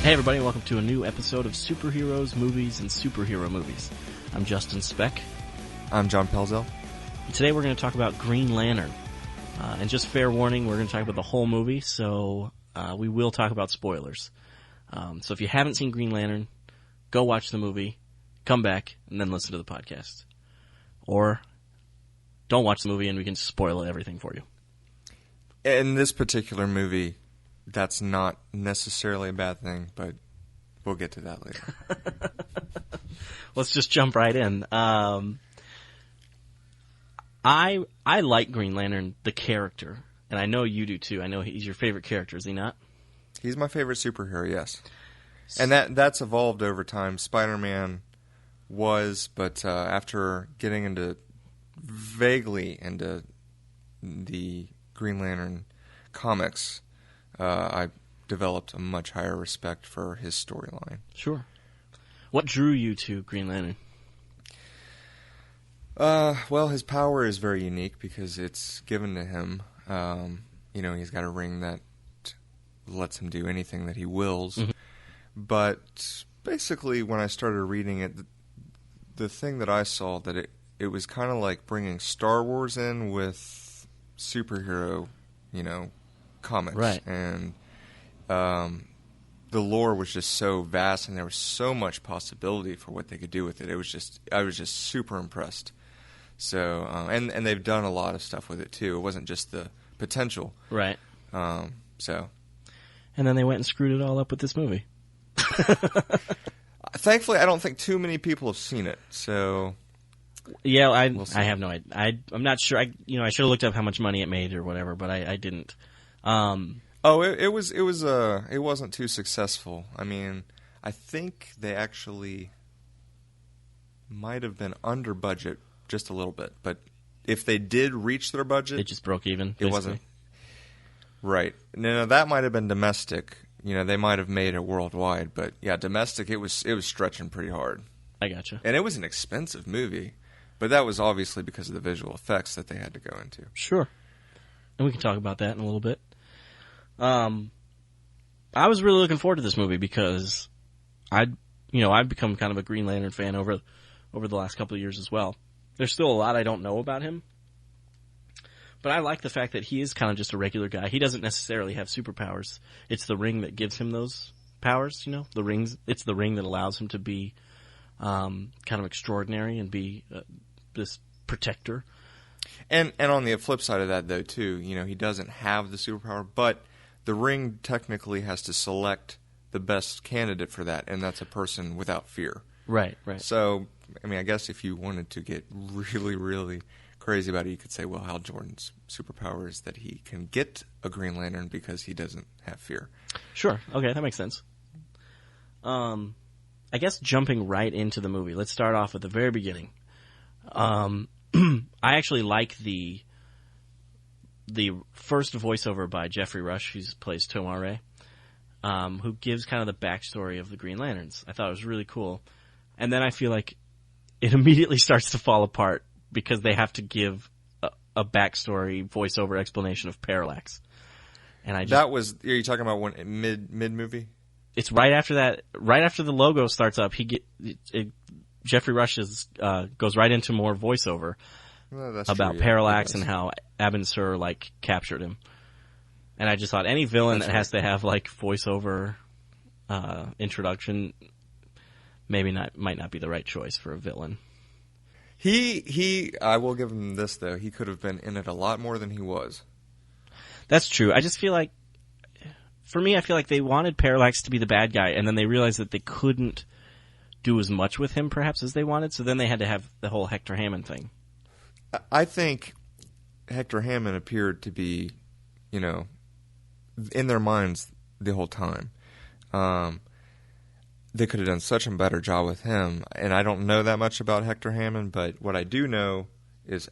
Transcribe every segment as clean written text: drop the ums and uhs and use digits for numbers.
Hey everybody, welcome to a new episode of Superheroes, Movies, and Superhero Movies. I'm Justin Speck. I'm John Pelzel. Today we're going to talk about Green Lantern. And just fair warning, we're going to talk about the whole movie, so we will talk about spoilers. So if you haven't seen Green Lantern, go watch the movie, come back, and then listen to the podcast. Or don't watch the movie and we can spoil everything for you. In this particular movie, that's not necessarily a bad thing, but we'll get to that later. Let's just jump right in. I like Green Lantern, the character, and I know you do too. I know he's your favorite character, is he not? He's my favorite superhero, yes. And that's evolved over time. Spider-Man was, but after getting vaguely into the Green Lantern comics, I developed a much higher respect for his storyline. Sure. What drew you to Green Lantern? Well, his power is very unique because it's given to him. He's got a ring that lets him do anything that he wills. Mm-hmm. But basically, when I started reading it, the thing that I saw, that it was kind of like bringing Star Wars in with superhero, comics. Right. And the lore was just so vast, and there was so much possibility for what they could do with it. I was just super impressed. So, and they've done a lot of stuff with it too. It wasn't just the potential. Right. So. And then they went and screwed it all up with this movie. Thankfully, I don't think too many people have seen it. So. Yeah, I have no idea. I'm not sure. I should have looked up how much money it made or whatever, but I didn't. It wasn't too successful. I mean, I think they actually might have been under budget just a little bit, but if they did reach their budget, it just broke even. Basically. It wasn't right. No, that might have been domestic. They might have made it worldwide, but yeah, domestic, it was stretching pretty hard. I gotcha. And it was an expensive movie, but that was obviously because of the visual effects that they had to go into. Sure. And we can talk about that in a little bit. I was really looking forward to this movie because I've become kind of a Green Lantern fan over the last couple of years as well. There's still a lot I don't know about him, but I like the fact that he is kind of just a regular guy. He doesn't necessarily have superpowers. It's the ring that gives him those powers, the rings. It's the ring that allows him to be kind of extraordinary and be this protector. And on the flip side of that, though, too, he doesn't have the superpower, but the ring technically has to select the best candidate for that, and that's a person without fear. Right. So, I mean, I guess if you wanted to get really, really crazy about it, you could say, well, Hal Jordan's superpower is that he can get a Green Lantern because he doesn't have fear. Sure. Okay, that makes sense. I guess jumping right into the movie, let's start off at the very beginning. I actually like the first voiceover by Jeffrey Rush, who plays Tomare, who gives kind of the backstory of the Green Lanterns. I thought it was really cool. And then I feel like it immediately starts to fall apart because they have to give a backstory voiceover explanation of Parallax. And are you talking about when mid movie? It's right after that. Right after the logo starts up, Jeffrey Rush goes right into more voiceover about Parallax and how Abin Sur captured him. And I just thought any villain that has to have voiceover introduction might not be the right choice for a villain. I will give him this though. He could have been in it a lot more than he was. That's true. I just feel like, for me, I feel like they wanted Parallax to be the bad guy, and then they realized that they couldn't do as much with him perhaps as they wanted, so then they had to have the whole Hector Hammond thing. I think Hector Hammond appeared to be, in their minds the whole time. They could have done such a better job with him, and I don't know that much about Hector Hammond, but what I do know is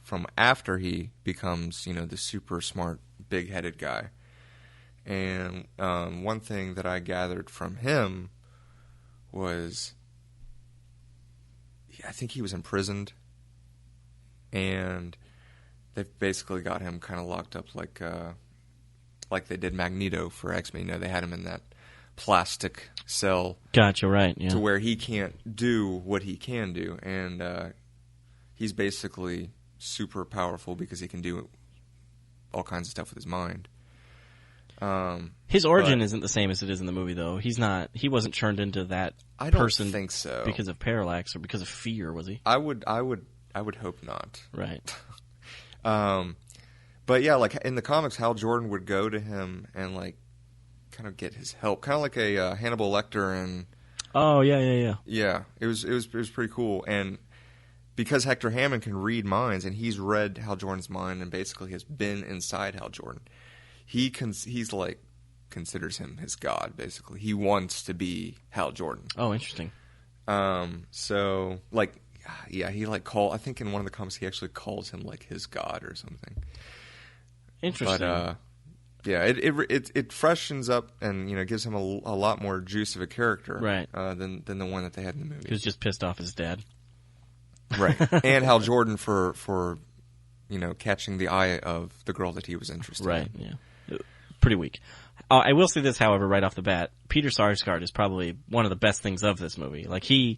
from after he becomes, the super smart, big-headed guy. And one thing that I gathered from him was, I think he was imprisoned, and they've basically got him kind of locked up like they did Magneto for X-Men. They had him in that plastic cell. Gotcha, right, yeah. To where he can't do what he can do. And he's basically super powerful because he can do all kinds of stuff with his mind. His origin isn't the same as it is in the movie, though. He wasn't turned into that person. I don't think so. Because of parallax or because of fear, was he? I would hope not. Right. But yeah, like in the comics, Hal Jordan would go to him and like kind of get his help, kind of like a Hannibal Lecter and. Oh yeah. Yeah, it was pretty cool, and because Hector Hammond can read minds, and he's read Hal Jordan's mind, and basically has been inside Hal Jordan. He's like considers him his god. Basically, he wants to be Hal Jordan. Oh, interesting. So like, yeah, he like I think in one of the comics he actually calls him like his god or something. Interesting. But yeah, it freshens up and gives him a lot more juice of a character, right? Than the one that they had in the movie. He was just pissed off his dad, right? And Hal Jordan for catching the eye of the girl that he was interested in. Right? Yeah. Pretty weak. I will say this, however, right off the bat, Peter Sarsgaard is probably one of the best things of this movie. Like he.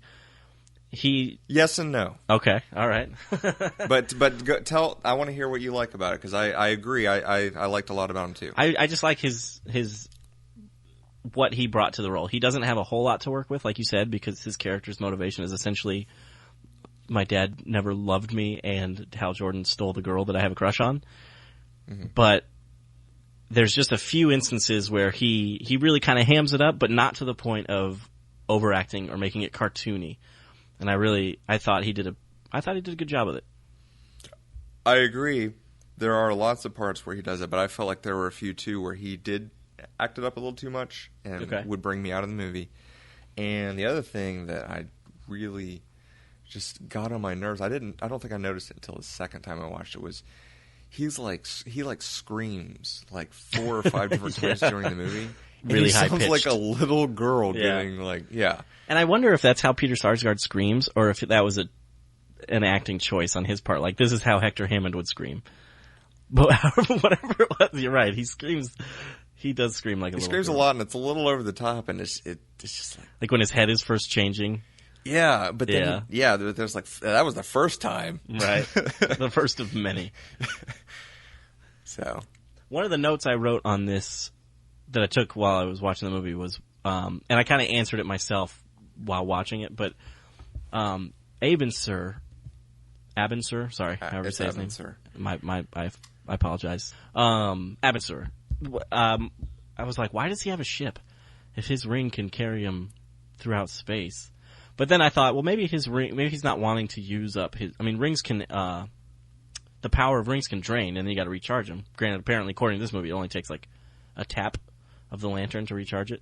Yes and no. Okay, all right. but I want to hear what you like about it because I agree. I liked a lot about him too. I just like his what he brought to the role. He doesn't have a whole lot to work with, like you said, because his character's motivation is essentially my dad never loved me and Hal Jordan stole the girl that I have a crush on. Mm-hmm. But there's just a few instances where he really kind of hams it up, but not to the point of overacting or making it cartoony. And I thought he did a good job with it. I agree. There are lots of parts where he does it, but I felt like there were a few too where he did act it up a little too much and would bring me out of the movie. And the other thing that I really just got on my nerves, I don't think I noticed it until the second time I watched it, was he screams like 4 or 5 different times during the movie. Really high pitched. He sounds like a little girl getting And I wonder if that's how Peter Sarsgaard screams, or if that was an acting choice on his part. Like, this is how Hector Hammond would scream. But whatever it was, you're right. He screams. He does scream like a little girl. He screams a lot, and it's a little over the top, and it's just like when his head is first changing. Yeah, but then there's like that was the first time, right? The first of many. So, one of the notes I wrote on this that I took while I was watching the movie was, and I kind of answered it myself while watching it, but Abensur, sorry, however you say his name. I apologize. Abensur. I was like, why does he have a ship if his ring can carry him throughout space? But then I thought, well, maybe he's not wanting to use up his. I mean, rings can. The power of rings can drain, and then you got to recharge them. Granted, apparently, according to this movie, it only takes like a tap of the lantern to recharge it.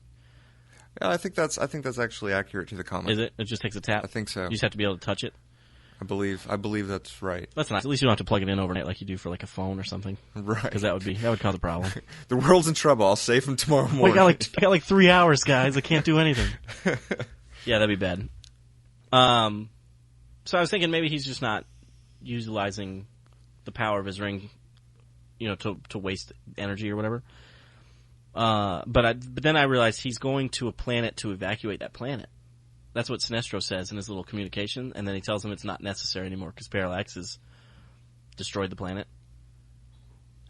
Yeah, I think that's actually accurate to the comic. Is it? It just takes a tap? I think so. You just have to be able to touch it? I believe that's right. That's nice. At least you don't have to plug it in overnight like you do for like a phone or something. Right. Because that would cause a problem. The world's in trouble. I'll save him tomorrow morning. I got like 3 hours, guys. I can't do anything. Yeah, that'd be bad. So I was thinking maybe he's just not utilizing the power of his ring, to waste energy or whatever. But then I realized he's going to a planet to evacuate that planet. That's what Sinestro says in his little communication, and then he tells him it's not necessary anymore because Parallax has destroyed the planet.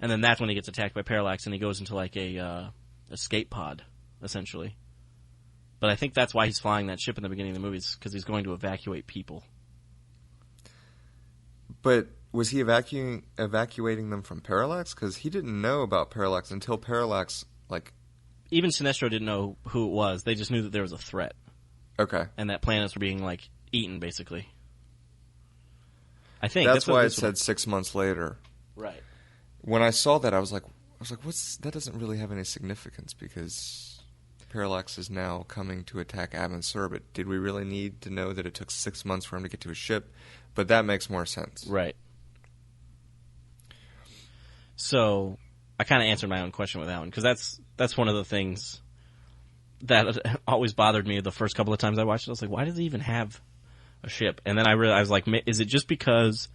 And then that's when he gets attacked by Parallax, and he goes into like a escape pod, essentially. But I think that's why he's flying that ship in the beginning of the movie, because he's going to evacuate people. But was he evacuating them from Parallax? Because he didn't know about Parallax until Parallax, like... Even Sinestro didn't know who it was. They just knew that there was a threat. Okay. And that planets were being, like, eaten, basically. I think. That's why it said 6 months later. Right. When I saw that, I was like, that doesn't really have any significance, because Parallax is now coming to attack Abin Sur, but did we really need to know that it took 6 months for him to get to his ship? But that makes more sense. Right. So, I kind of answered my own question with that one, because that's one of the things that always bothered me the first couple of times I watched it. I was like, why does he even have a ship? And then I realized, like, is it just because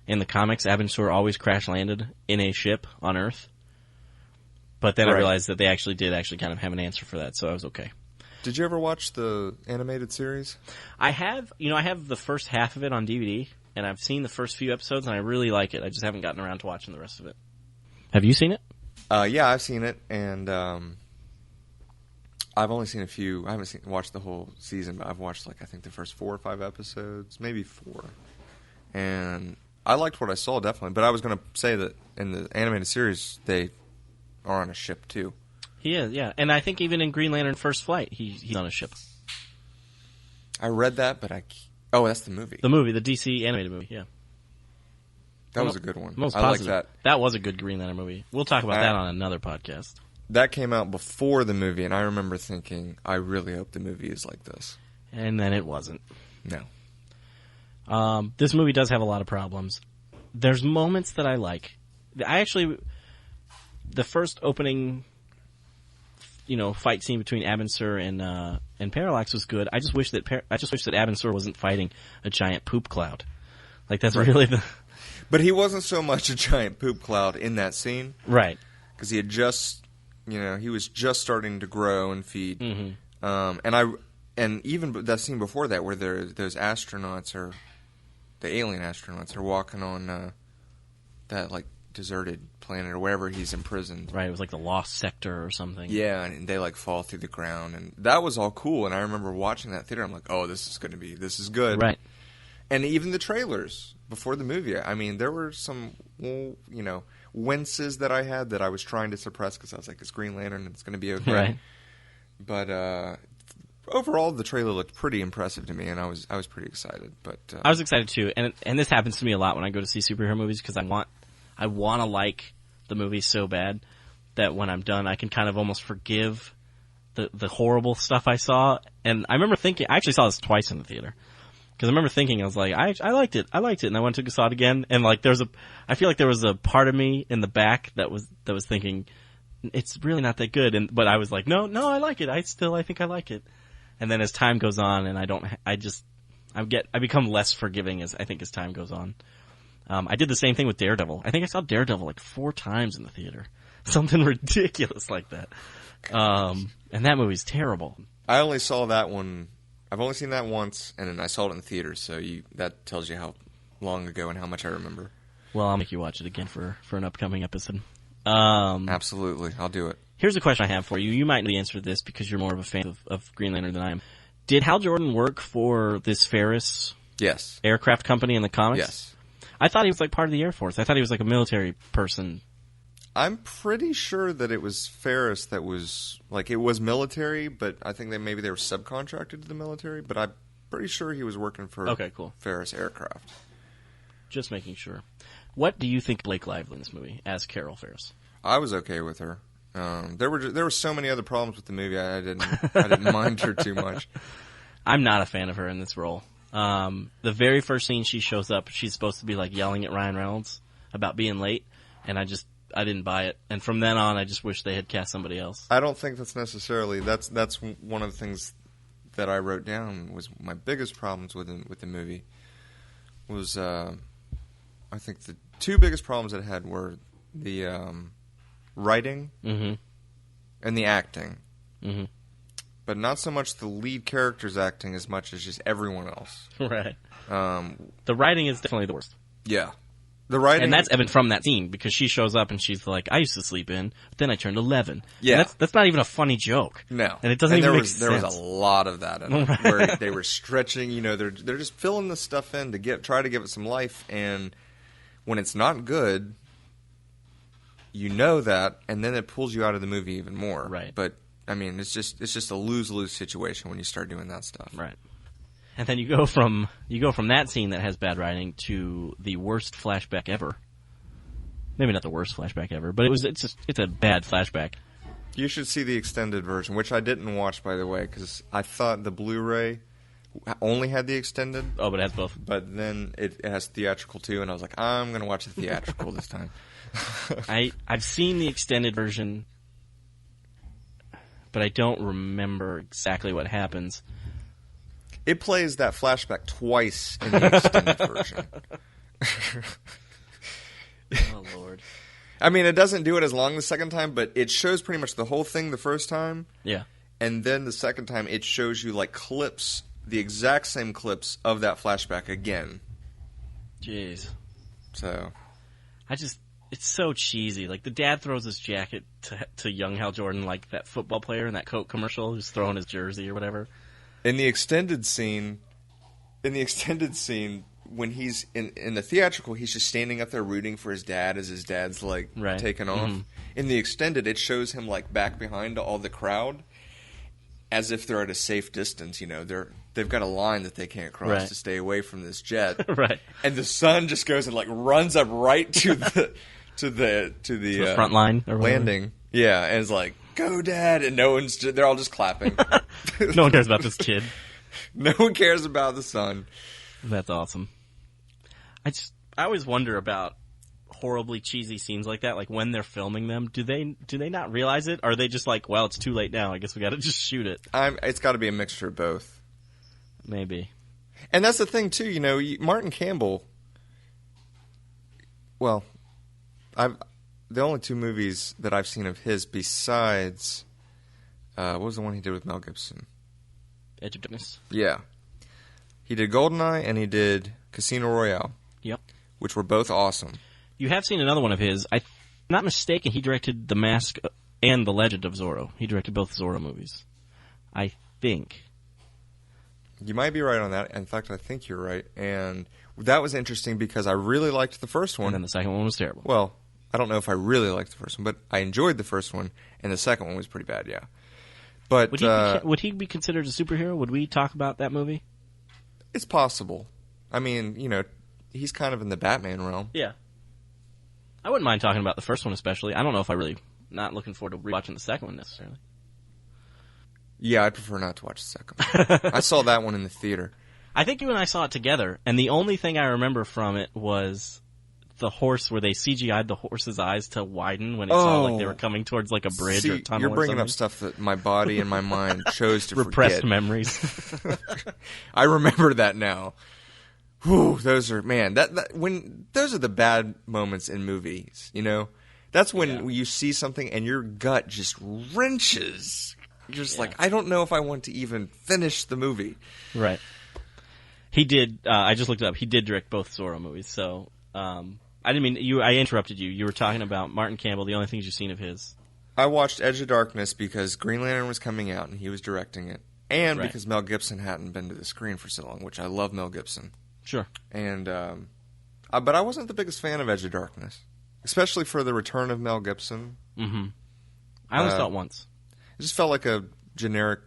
in the comics Abin Sur always crash landed in a ship on Earth? But then I Right. realized that they actually did kind of have an answer for that, so I was okay. Did you ever watch the animated series? I have the first half of it on DVD, and I've seen the first few episodes, and I really like it. I just haven't gotten around to watching the rest of it. Have you seen it? Yeah, I've seen it, and I've only seen a few. I haven't watched the whole season, but I've watched, I think the first 4 or 5 episodes, maybe 4. And I liked what I saw, definitely. But I was going to say that in the animated series, they are on a ship, too. He is, yeah. And I think even in Green Lantern First Flight, he's on a ship. I read that, but oh, that's the movie. The movie, the DC animated movie, yeah. That was a good one. Most I like positive. that. That was a good Green Lantern movie. We'll talk about that on another podcast. That came out before the movie, and I remember thinking, I really hope the movie is like this. And then it wasn't. No. This movie does have a lot of problems. There's moments that I like. The first opening, fight scene between Abin Sur and Parallax was good. I just wish that Abin Sur wasn't fighting a giant poop cloud. That's Right. really the. But he wasn't so much a giant poop cloud in that scene. Right. Because he had just, he was just starting to grow and feed. Mm-hmm. And even that scene before that, where those astronauts the alien astronauts are walking on that deserted planet or wherever he's imprisoned. Right. It was like the Lost Sector or something. Yeah, and they fall through the ground, and that was all cool. And I remember watching that theater. I'm like, oh, this is good. Right. And even the trailers before the movie, I mean, there were some, winces that I had that I was trying to suppress because I was like, it's Green Lantern, and it's going to be okay. Right. But overall, the trailer looked pretty impressive to me, and I was pretty excited. But I was excited too, and this happens to me a lot when I go to see superhero movies because I want to like the movie so bad that when I'm done, I can kind of almost forgive the horrible stuff I saw. And I remember thinking, I actually saw this twice in the theater. Because I remember thinking, I was like, I liked it, and I went to saw it again, and I feel like there was a part of me in the back that was thinking, it's really not that good, but I was like, no, I like it, I think I like it, and then as time goes on, and I become less forgiving as time goes on. I did the same thing with Daredevil. I think I saw Daredevil 4 times in the theater, something ridiculous like that, and that movie's terrible. I only saw that one. I've only seen that once, and then I saw it in the theater, so that tells you how long ago and how much I remember. Well, I'll make you watch it again for an upcoming episode. Absolutely. I'll do it. Here's a question I have for you. You might know the answer to this because you're more of a fan of Green Lantern than I am. Did Hal Jordan work for this Ferris Yes. aircraft company in the comics? Yes. I thought he was part of the Air Force. I thought he was a military person. I'm pretty sure that it was Ferris that was, it was military, but I think that maybe they were subcontracted to the military, but I'm pretty sure he was working for Ferris Aircraft. Just making sure. What do you think Blake Lively in this movie as Carol Ferris? I was okay with her. There were so many other problems with the movie. I didn't mind her too much. I'm not a fan of her in this role. The very first scene she shows up, she's supposed to be yelling at Ryan Reynolds about being late, and I didn't buy it, and from then on, I just wish they had cast somebody else. I don't think that's necessarily. That's one of the things that I wrote down was my biggest problems with the movie. Was I think the 2 biggest problems it had were the writing and the acting, but not so much the lead character's acting as much as just everyone else. Right. The writing is definitely the worst. Yeah. The writing, and that's evident from that scene because she shows up and she's like, "I used to sleep in, but then I turned 11." Yeah, and that's not even a funny joke. No, and it doesn't even make sense. There was a lot of that in it, where they were stretching. They're just filling this stuff in to try to give it some life, and when it's not good, that, and then it pulls you out of the movie even more. Right. But I mean, it's just a lose-lose situation when you start doing that stuff. Right. And then you go from that scene that has bad writing to the worst flashback ever. Maybe not the worst flashback ever, but it's a bad flashback. You should see the extended version, which I didn't watch, by the way, because I thought the Blu-ray only had the extended. Oh, but it has both. But then it has theatrical too, and I was like, I'm going to watch the theatrical this time. I've seen the extended version, but I don't remember exactly what happens. It plays that flashback twice in the extended version. Oh, Lord. I mean, it doesn't do it as long the second time, but it shows pretty much the whole thing the first time. Yeah. And then the second time, it shows you, like, clips, the exact same clips of that flashback again. Jeez. So. It's so cheesy. Like, the dad throws his jacket to young Hal Jordan, like that football player in that Coke commercial who's throwing his jersey or whatever. In the extended scene, when he's in the theatrical, he's just standing up there rooting for his dad as his dad's, like, taking off. Mm-hmm. In the extended, it shows him, like, back behind all the crowd as if they're at a safe distance. You know, they've got a line that they can't cross to stay away from this jet. Right. And the son just goes and, like, runs up right to the front line or landing. Yeah, and is like, "Go, Dad!" And they're all just clapping. No one cares about this kid. No one cares about the son. That's awesome. I always wonder about horribly cheesy scenes like that. Like, when they're filming them, do they not realize it? Or are they just like, well, it's too late now, I guess we got to just shoot it? It's got to be a mixture of both. Maybe. And that's the thing too. You know, Martin Campbell. Well, the only two movies that I've seen of his besides what was the one he did with Mel Gibson? Edge of Darkness. Yeah, he did Goldeneye and he did Casino Royale. Yep, which were both awesome. You have seen another one of his. I'm not mistaken, he directed The Mask and The Legend of Zorro. He directed both Zorro movies, I think. You might be right on that. In fact, I think you're right. And that was interesting because I really liked the first one. And then the second one was terrible. Well, I don't know if I really liked the first one, but I enjoyed the first one, and the second one was pretty bad, yeah. But would he be considered a superhero? Would we talk about that movie? It's possible. I mean, you know, he's kind of in the Batman realm. Yeah. I wouldn't mind talking about the first one especially. I don't know if I really... Not looking forward to rewatching the second one necessarily. Yeah, I'd prefer not to watch the second one. I saw that one in the theater. I think you and I saw it together, and the only thing I remember from it was the horse where they CGI'd the horse's eyes to widen when it saw like they were coming towards like a bridge or tunnel. You're bringing up stuff that my body and my mind chose to repressed forget. Memories. I remember that now. Whew, those are those are the bad moments in movies. You know, that's when you see something and your gut just wrenches. You're just like, I don't know if I want to even finish the movie. Right. He did. I just looked it up. He did direct both Zorro movies. So I didn't mean you. I interrupted you. You were talking about Martin Campbell. The only things you've seen of his. I watched Edge of Darkness because Green Lantern was coming out and he was directing it, and because Mel Gibson hadn't been to the screen for so long, which I love Mel Gibson. Sure. And but I wasn't the biggest fan of Edge of Darkness, especially for the return of Mel Gibson. Mm-hmm. I only saw it once. It just felt like a generic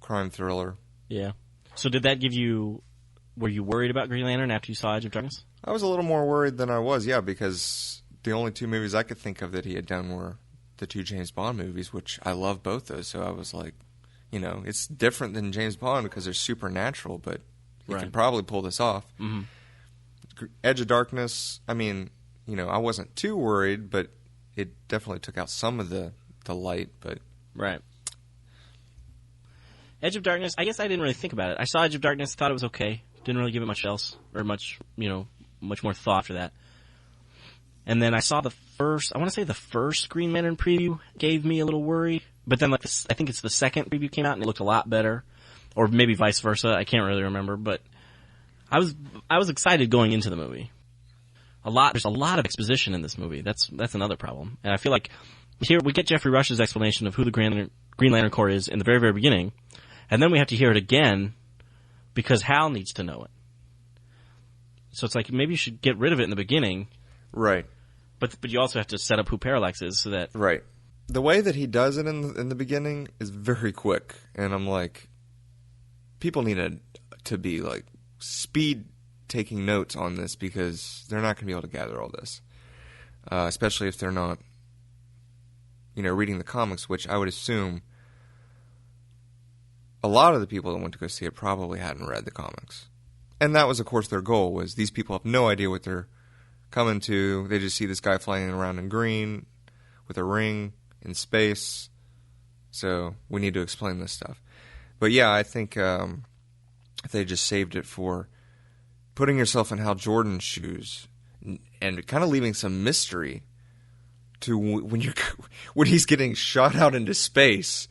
crime thriller. Yeah. So did that give you... Were you worried about Green Lantern after you saw Edge of Darkness? I was a little more worried than I was, yeah, because the only two movies I could think of that he had done were the two James Bond movies, which I love both those. So I was like, you know, it's different than James Bond because they're supernatural, but he can probably pull this off. Mm-hmm. Edge of Darkness, I mean, you know, I wasn't too worried, but it definitely took out some of the light, but... Right. Edge of Darkness, I guess I didn't really think about it. I saw Edge of Darkness, thought it was okay. Didn't really give it much else, or much more thought after that. And then I saw the first Green Lantern preview gave me a little worry. But then, like, I think it's the second preview came out and it looked a lot better. Or maybe vice versa, I can't really remember. But I was excited going into the movie. There's a lot of exposition in this movie. That's another problem. And I feel like here we get Jeffrey Rush's explanation of who the Green Lantern Corps is in the very, very beginning. And then we have to hear it again because Hal needs to know it. So it's like maybe you should get rid of it in the beginning. Right. But you also have to set up who Parallax is so that... Right. The way that he does it in the beginning is very quick. And I'm like, people need to be like speed taking notes on this because they're not going to be able to gather all this. Especially if they're not, reading the comics, which I would assume a lot of the people that went to go see it probably hadn't read the comics. And that was, of course, their goal, was these people have no idea what they're coming to. They just see this guy flying around in green with a ring in space. So we need to explain this stuff. But yeah, I think if they just saved it for putting yourself in Hal Jordan's shoes and kind of leaving some mystery to when he's getting shot out into space,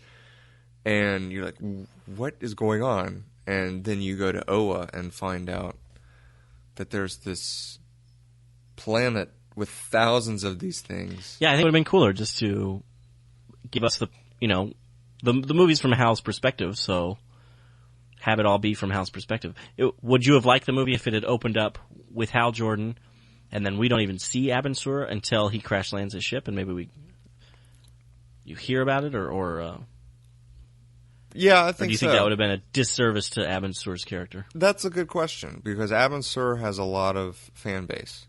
and you're like, what is going on? And then you go to Oa and find out that there's this planet with thousands of these things. Yeah, I think it would have been cooler just to give us the movie's from Hal's perspective, so have it all be from Hal's perspective. Would you have liked the movie if it had opened up with Hal Jordan, and then we don't even see Abin Sur until he crash lands his ship, and maybe you hear about it, or yeah, I think so. Or do you think that would have been a disservice to Abin Sur's character? That's a good question, because Abin Sur has a lot of fan base,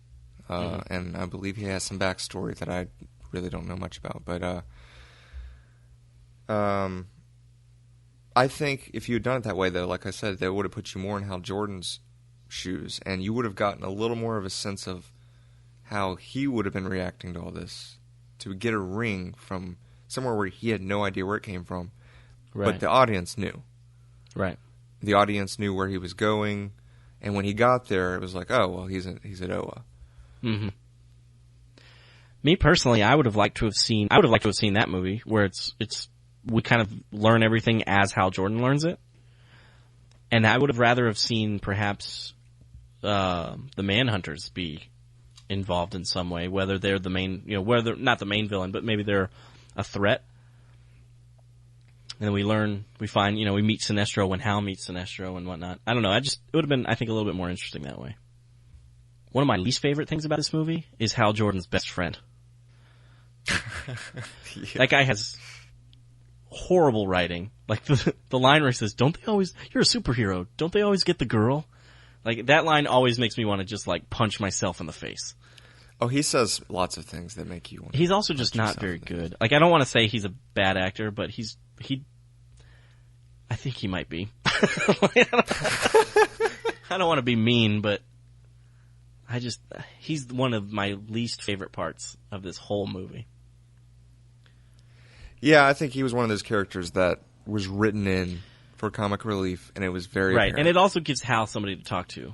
and I believe he has some backstory that I really don't know much about. But I think if you had done it that way, though, like I said, that would have put you more in Hal Jordan's shoes, and you would have gotten a little more of a sense of how he would have been reacting to all this. To get a ring from somewhere where he had no idea where it came from, right. But the audience knew. Right. The audience knew where he was going, and when he got there, it was like, oh, well, he's at Oa. Mm-hmm. Me personally, I would have liked to have seen that movie where we kind of learn everything as Hal Jordan learns it, and I would have rather have seen perhaps the Manhunters be involved in some way, whether they're the main, whether not the main villain, but maybe they're a threat. And then we meet Sinestro when Hal meets Sinestro and whatnot. I don't know. It would have been, I think, a little bit more interesting that way. One of my least favorite things about this movie is Hal Jordan's best friend. Yeah. That guy has horrible writing. Like the line where he says, "Don't they always? You're a superhero. Don't they always get the girl?" Like that line always makes me want to just like punch myself in the face. Oh, he says lots of things that make you want. He's also just not very good. Like I don't want to say he's a bad actor, but I think he might be. I don't want to be mean, but he's one of my least favorite parts of this whole movie. Yeah, I think he was one of those characters that was written in for comic relief, and it was very right. apparent. And it also gives Hal somebody to talk to,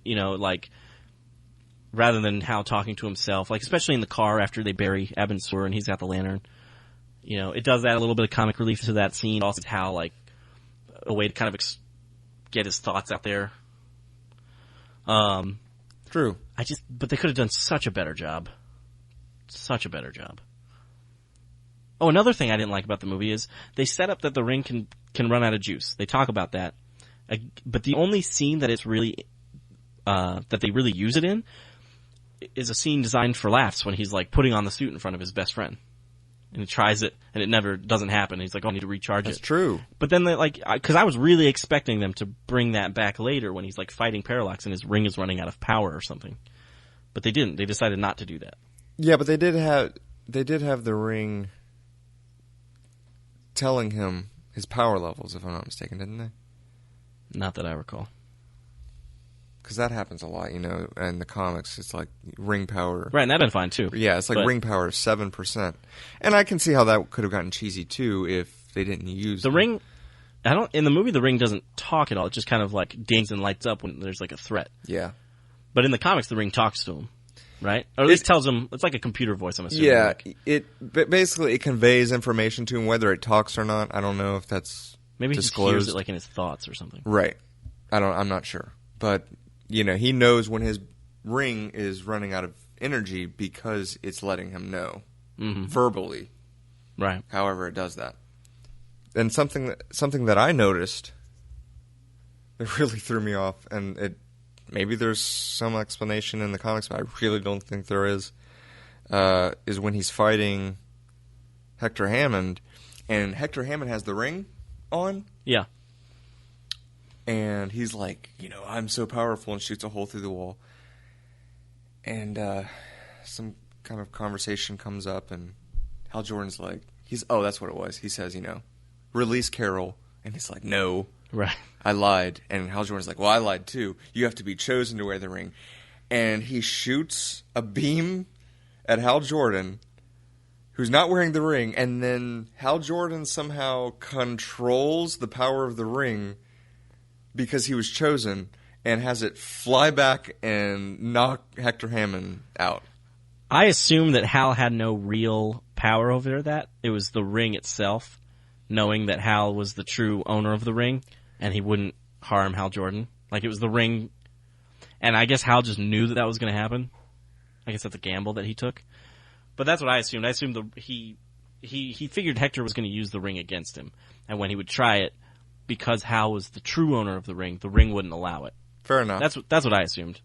like rather than Hal talking to himself, like especially in the car after they bury Abin Sur and he's got the lantern. It does add a little bit of comic relief to that scene. It also gives Hal like a way to kind of get his thoughts out there. True. But they could have done such a better job. Such a better job. Oh, another thing I didn't like about the movie is they set up that the ring can run out of juice. They talk about that. But the only scene that it's really, that they really use it in is a scene designed for laughs when he's like putting on the suit in front of his best friend. And he tries it, and it never doesn't happen. He's like, "Oh, I need to recharge it." That's true. But then, because I was really expecting them to bring that back later when he's like fighting Parallax and his ring is running out of power or something. But they didn't. They decided not to do that. Yeah, but they did have the ring telling him his power levels, if I'm not mistaken, didn't they? Not that I recall. Because that happens a lot, in the comics. It's like ring power. Right, and that'd been fine, too. Yeah, it's like ring power is 7%. And I can see how that could have gotten cheesy, too, if they didn't use the ring. In the movie, the ring doesn't talk at all. It just kind of like dings and lights up when there's like a threat. Yeah. But in the comics, the ring talks to him, right? Or at least tells him, it's like a computer voice, I'm assuming. Yeah, basically it conveys information to him, whether it talks or not. I don't know if that's maybe disclosed. He just hears it like in his thoughts or something. Right. I'm not sure. But he knows when his ring is running out of energy because it's letting him know verbally. Right. However it does that. And something that I noticed that really threw me off, and maybe there's some explanation in the comics, but I really don't think there is when he's fighting Hector Hammond, and Hector Hammond has the ring on. Yeah. And he's like, I'm so powerful, and shoots a hole through the wall. And some kind of conversation comes up, and Hal Jordan's like, that's what it was. He says, release Carol. And he's like, no. Right. I lied. And Hal Jordan's like, well, I lied too. You have to be chosen to wear the ring. And he shoots a beam at Hal Jordan, who's not wearing the ring, and then Hal Jordan somehow controls the power of the ring because he was chosen, and has it fly back and knock Hector Hammond out. I assumed that Hal had no real power over that. It was the ring itself, knowing that Hal was the true owner of the ring, and he wouldn't harm Hal Jordan. Like, it was the ring, and I guess Hal just knew that was going to happen. I guess that's a gamble that he took. But that's what I assumed. I assumed he figured Hector was going to use the ring against him, and when he would try it, because Hal was the true owner of the ring wouldn't allow it. Fair enough. That's what I assumed.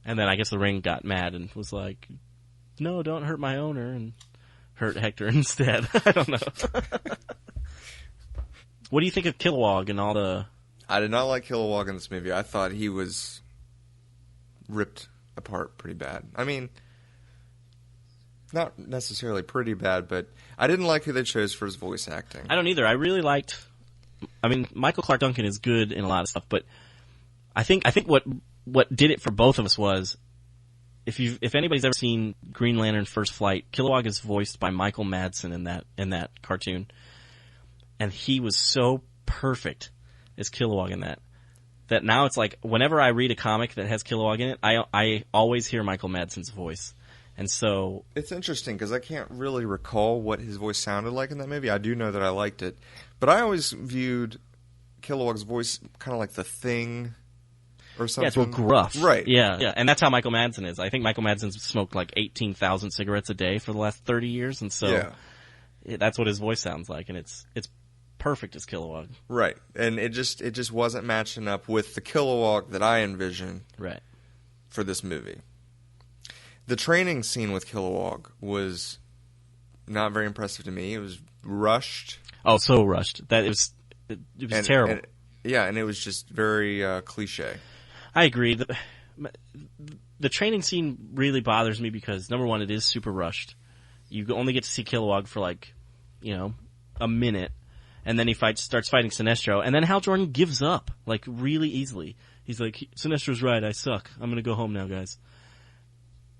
And then I guess the ring got mad and was like, no, don't hurt my owner, and hurt Hector instead. I don't know. What do you think of Kilowog and all the... I did not like Kilowog in this movie. I thought he was ripped apart pretty bad. I mean, not necessarily pretty bad, but I didn't like who they chose for his voice acting. I don't either. I really liked... I mean, Michael Clark Duncan is good in a lot of stuff, but I think what did it for both of us was, if anybody's ever seen Green Lantern First Flight, Kilowog is voiced by Michael Madsen in that cartoon, and he was so perfect as Kilowog in that now it's like whenever I read a comic that has Kilowog in it, I always hear Michael Madsen's voice, and so it's interesting because I can't really recall what his voice sounded like in that movie. I do know that I liked it, but I always viewed Kilowog's voice kind of like the Thing. Or something. Yeah, it's real gruff. Right. Yeah, and that's how Michael Madsen is. I think Michael Madsen's smoked like 18,000 cigarettes a day for the last 30 years, and so that's what his voice sounds like, and it's perfect as Kilowog. Right, and it just wasn't matching up with the Kilowog that I envisioned for this movie. The training scene with Kilowog was not very impressive to me. It was rushed. Oh, so rushed. That it was terrible. And it was just very cliche. I agree. The training scene really bothers me because, number one, it is super rushed. You only get to see Kilowog for a minute, and then he starts fighting Sinestro, and then Hal Jordan gives up, like, really easily. He's like, Sinestro's right, I suck. I'm going to go home now, guys.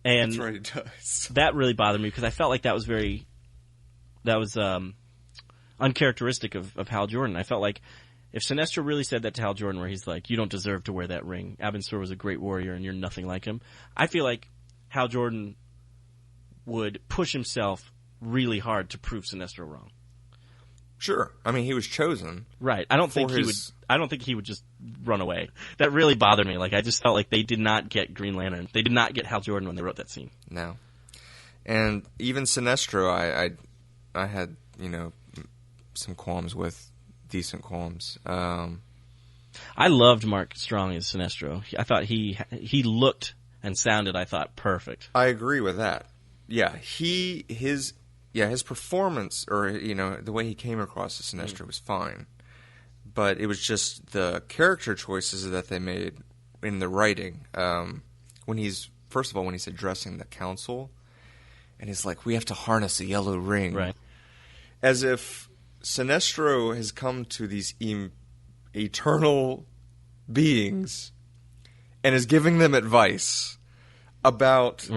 And that's right, he does. That really bothered me because I felt like that was uncharacteristic of Hal Jordan. I felt like if Sinestro really said that to Hal Jordan, where he's like, you don't deserve to wear that ring, Abin Sur was a great warrior and you're nothing like him, I feel like Hal Jordan would push himself really hard to prove Sinestro wrong. Sure. I mean, he was chosen. Right. I don't think he would just run away. That really bothered me. Like, I just felt like they did not get Green Lantern. They did not get Hal Jordan when they wrote that scene. No. And even Sinestro, I had, some qualms with. Decent qualms. I loved Mark Strong as Sinestro. I thought he looked and sounded, I thought, perfect. I agree with that. Yeah, his performance, or the way he came across as Sinestro was fine, but it was just the character choices that they made in the writing. When he's addressing the council, and he's like, "We have to harness a yellow ring," right? As if Sinestro has come to these eternal beings and is giving them advice about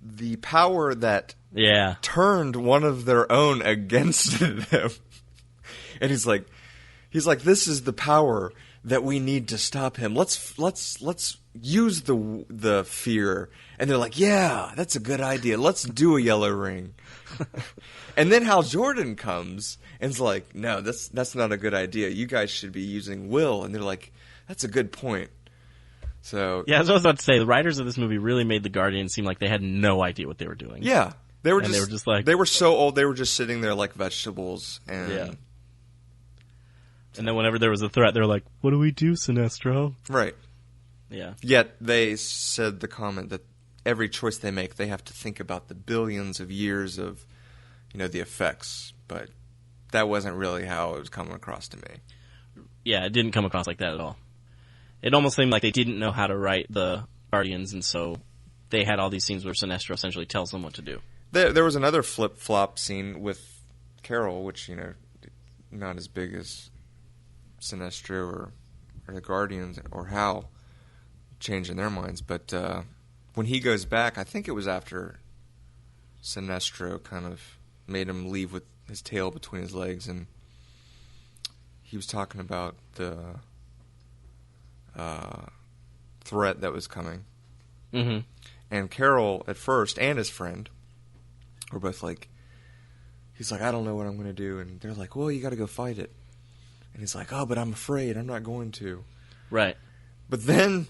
the power that turned one of their own against them. And he's like, this is the power that we need to stop him. Let's use the fear. And they're like, yeah, that's a good idea. Let's do a yellow ring. And then Hal Jordan comes and's like, no, that's not a good idea. You guys should be using will. And they're like, that's a good point. So yeah, as I was about to say, the writers of this movie really made the Guardians seem like they had no idea what they were doing. Yeah, they were just like, they were so old. They were just sitting there like vegetables. And and then whenever there was a threat, they were like, what do we do, Sinestro? Right. Yeah. Yet they said the comment that every choice they make, they have to think about the billions of years of, the effects. But that wasn't really how it was coming across to me. Yeah, it didn't come across like that at all. It almost seemed like they didn't know how to write the Guardians, and so they had all these scenes where Sinestro essentially tells them what to do. There was another flip-flop scene with Carol, which, not as big as Sinestro or the Guardians or Hal changing their minds. But when he goes back, I think it was after Sinestro kind of made him leave with his tail between his legs, and he was talking about the threat that was coming. Mm-hmm. And Carol, at first, and his friend, were both like, he's like, I don't know what I'm going to do. And they're like, well, you got to go fight it. And he's like, oh, but I'm afraid. I'm not going to. Right. But then,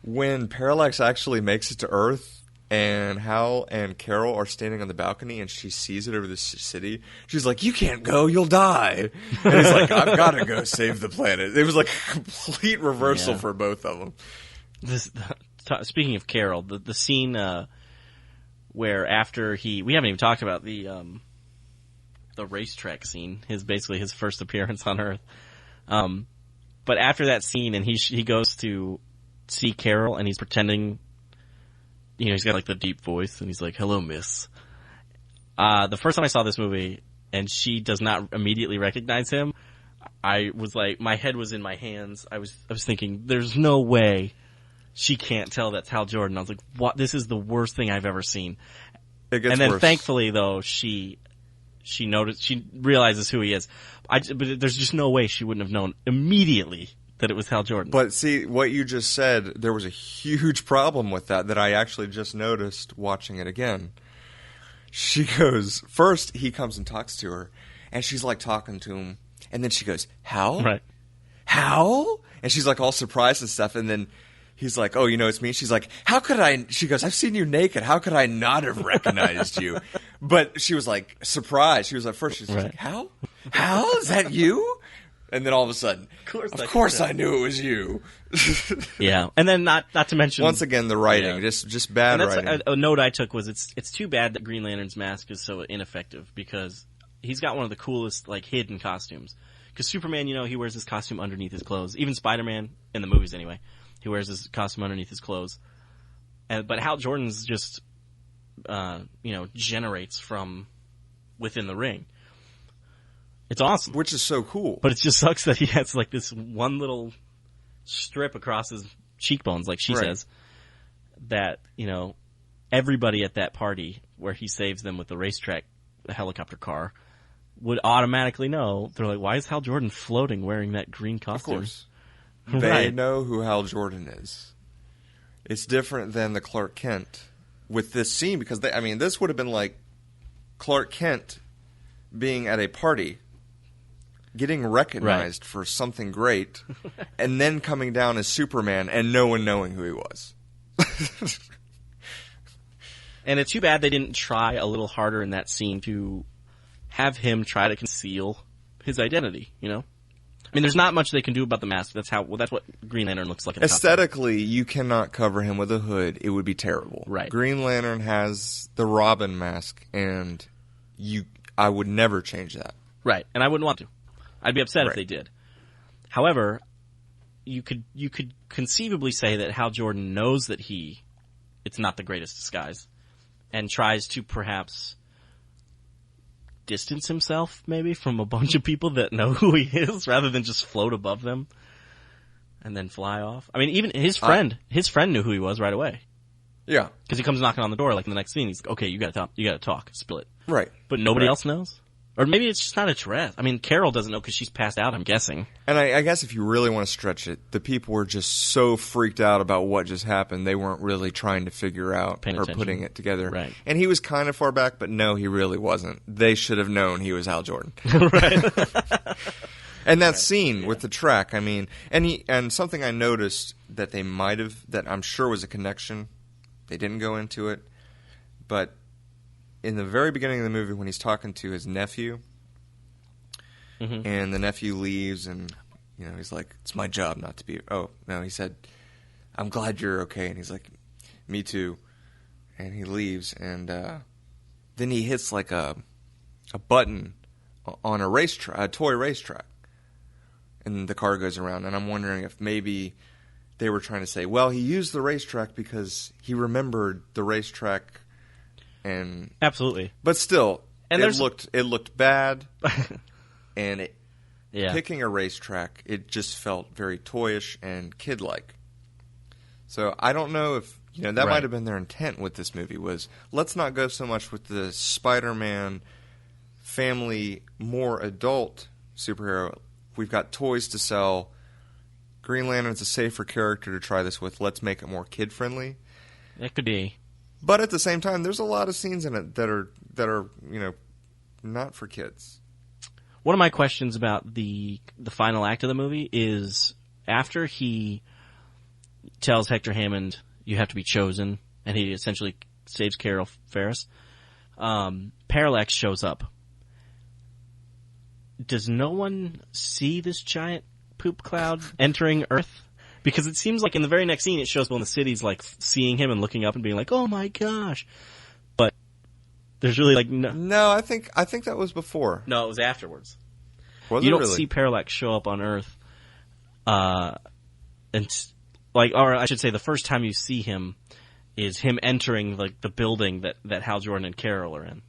when Parallax actually makes it to Earth, and Hal and Carol are standing on the balcony, and she sees it over the city, she's like, you can't go, you'll die. And he's like, I've got to go save the planet. It was like a complete reversal for both of them. Speaking of Carol, the scene where after we haven't even talked about the racetrack scene, basically his first appearance on Earth. But after that scene, and he goes to see Carol, and he's pretending, he's got like the deep voice, and he's like, hello, miss. The first time I saw this movie, and she does not immediately recognize him, I was like, my head was in my hands. I was thinking, there's no way she can't tell that's Hal Jordan. I was like, what? This is the worst thing I've ever seen. It gets and then worse. Thankfully, though, she realizes who he is. But there's just no way she wouldn't have known immediately that it was Hal Jordan. But see, what you just said, there was a huge problem with that I actually just noticed watching it again. She goes, first he comes and talks to her, and she's like talking to him, and then she goes, Hal? Right. Hal? And she's like all surprised and stuff, and then he's like, oh, it's me? She's like, how could I? She goes, I've seen you naked. How could I not have recognized you? But she was like surprised. She was at first, she was like, Hal? Hal? Is that you? And then all of a sudden, of course I knew it was you. Yeah, and then not to mention, once again, the writing, just bad writing. A note I took was it's too bad that Green Lantern's mask is so ineffective, because he's got one of the coolest like hidden costumes. Because Superman, he wears his costume underneath his clothes. Even Spider-Man, in the movies anyway, he wears his costume underneath his clothes. But Hal Jordan's just generates from within the ring. It's awesome. Which is so cool. But it just sucks that he has like this one little strip across his cheekbones, like she says, that, everybody at that party where he saves them with the racetrack, the helicopter car, would automatically know. They're like, why is Hal Jordan floating wearing that green costume? Of course. They know who Hal Jordan is. It's different than the Clark Kent with this scene, because this would have been like Clark Kent being at a party, getting recognized for something great, and then coming down as Superman and no one knowing who he was. And it's too bad they didn't try a little harder in that scene to have him try to conceal his identity, there's not much they can do about the mask. That's what Green Lantern looks like in the aesthetically, you cannot cover him with a hood. It would be terrible. Right. Green Lantern has the Robin mask, and I would never change that. Right, and I wouldn't want to. I'd be upset if they did. However, you could conceivably say that Hal Jordan knows that it's not the greatest disguise, and tries to perhaps distance himself maybe from a bunch of people that know who he is, rather than just float above them and then fly off. Even his friend knew who he was right away. Yeah, because he comes knocking on the door like in the next scene. He's like, okay, you gotta talk, spill it. Right. But nobody else knows? Or maybe it's just not a Tourette. Carol doesn't know because she's passed out, I'm guessing. And I guess if you really want to stretch it, the people were just so freaked out about what just happened, they weren't really trying to figure out or putting it together. Right. And he was kind of far back, but no, he really wasn't. They should have known he was Hal Jordan. Right. And that scene with the track, and something I noticed that they might have, that I'm sure was a connection, they didn't go into it, but in the very beginning of the movie, when he's talking to his nephew, and the nephew leaves, and he's like, "It's my job not to be." Oh no, he said, "I'm glad you're okay," and he's like, "Me too," and he leaves, and then he hits like a button on a toy racetrack, and the car goes around, and I'm wondering if maybe they were trying to say, well, he used the racetrack because he remembered the racetrack. And absolutely, but still, and it looked bad, and picking a racetrack, it just felt very toyish and kid-like. So I don't know if that might have been their intent with this movie, was let's not go so much with the Spider-Man family, more adult superhero. We've got toys to sell. Green Lantern's a safer character to try this with. Let's make it more kid-friendly. It could be. But at the same time, there's a lot of scenes in it that are not for kids. One of my questions about the final act of the movie is after he tells Hector Hammond, "You have to be chosen," and he essentially saves Carol Ferris. Parallax shows up. Does no one see this giant poop cloud entering Earth? Because it seems like in the very next scene, it shows when the city's like seeing him and looking up and being like, "Oh my gosh!" But there's really like no. No, I think that was before. No, it was afterwards. Was you it don't really? see Parallax show up on Earth, or I should say, the first time you see him is him entering like the building that Hal Jordan and Carol are in,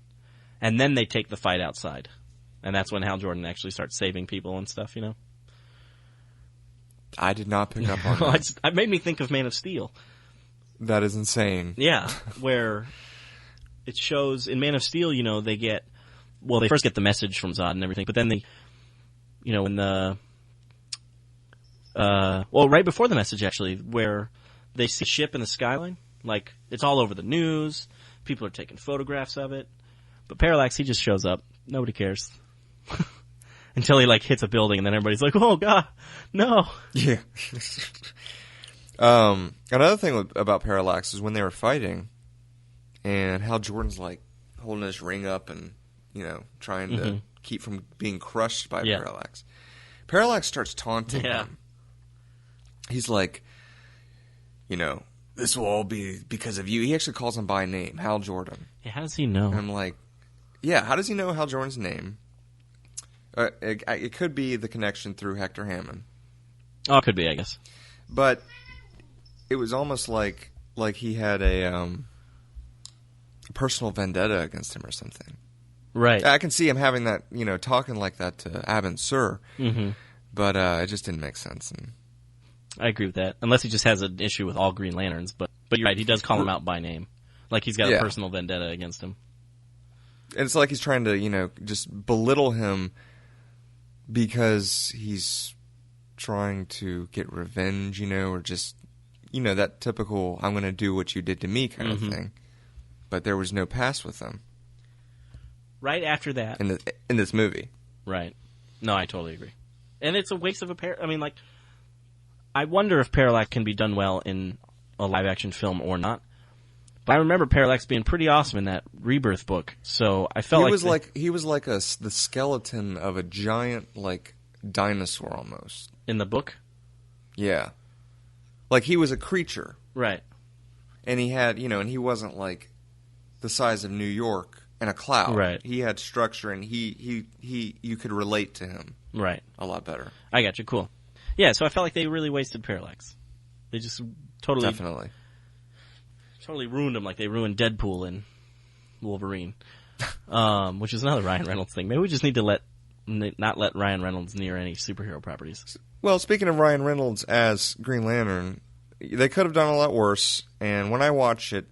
and then they take the fight outside, and that's when Hal Jordan actually starts saving people and stuff. You know, I did not pick up on that. It made me think of Man of Steel. That is insane. Yeah, where it shows in Man of Steel, they they first get the message from Zod and everything, but then they, in the, right before the message actually, where they see a ship in the skyline, like, it's all over the news, people are taking photographs of it, but Parallax, he just shows up, nobody cares. Until he, like, hits a building, and then everybody's like, "Oh, God, no." Yeah. Another thing about Parallax is when they were fighting, and Hal Jordan's, like, holding his ring up and, trying to keep from being crushed by Parallax. Parallax starts taunting him. He's like, "This will all be because of you." He actually calls him by name, Hal Jordan. Yeah, how does he know? And I'm like, yeah, how does he know Hal Jordan's name? It could be the connection through Hector Hammond. Oh, it could be, I guess. But it was almost like he had a personal vendetta against him or something. Right. I can see him having that, talking like that to Abin Sur. Mm-hmm. But it just didn't make sense. And I agree with that. Unless he just has an issue with all Green Lanterns. But you're right, he does call him out by name. Like he's got a personal vendetta against him. And it's like he's trying to, just belittle him because he's trying to get revenge, or just, that typical, "I'm going to do what you did to me" kind of thing. But there was no past with them. Right after that. In this movie. Right. No, I totally agree. And it's a waste of I wonder if Parallax can be done well in a live-action film or not. But I remember Parallax being pretty awesome in that Rebirth book, so I felt he was like the skeleton of a giant, like, dinosaur almost. In the book? Yeah. Like, he was a creature. Right. And he had, and he wasn't, like, the size of New York and a cloud. Right. He had structure, and you could relate to him. Right. A lot better. I got you. Cool. Yeah, so I felt like they really wasted Parallax. They just totally ruined him like they ruined Deadpool and Wolverine, which is another Ryan Reynolds thing. Maybe we just need to not let Ryan Reynolds near any superhero properties. Well, speaking of Ryan Reynolds as Green Lantern, they could have done a lot worse, and when I watch it,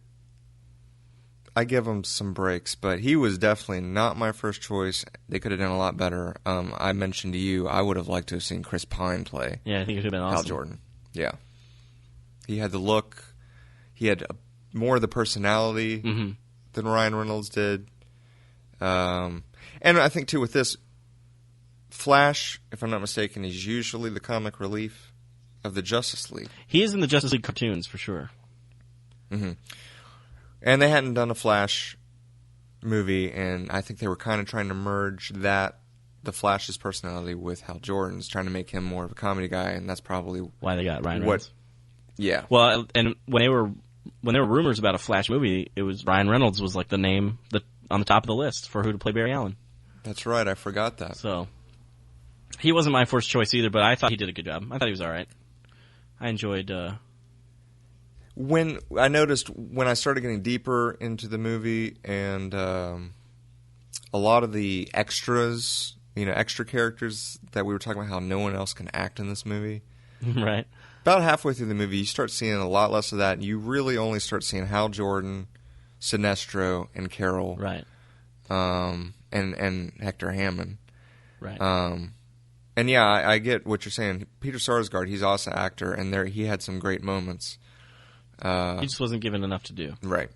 I give him some breaks, but he was definitely not my first choice. They could have done a lot better. I mentioned to you, I would have liked to have seen Chris Pine play. Yeah, I think it would have been awesome. Hal Jordan. Yeah. He had the look. He had more of the personality than Ryan Reynolds did. And I think, too, with this, Flash, if I'm not mistaken, is usually the comic relief of the Justice League. He is in the Justice League cartoons, for sure. Mm-hmm. And they hadn't done a Flash movie, and I think they were kind of trying to merge the Flash's personality with Hal Jordan's, trying to make him more of a comedy guy, and that's probably why they got Ryan Reynolds. Yeah. Well, and when there were rumors about a Flash movie, it was Ryan Reynolds was like the name on the top of the list for who to play Barry Allen. That's right, I forgot that. So he wasn't my first choice either, but I thought he did a good job. I thought he was all right. I enjoyed. When I noticed when I started getting deeper into the movie, and a lot of the extras, extra characters that we were talking about, how no one else can act in this movie. Right. About halfway through the movie, you start seeing a lot less of that, and you really only start seeing Hal Jordan, Sinestro, and Carol. Right. And Hector Hammond. Right. And yeah, I get what you're saying. Peter Sarsgaard, he's also an actor, and he had some great moments. He just wasn't given enough to do. Right.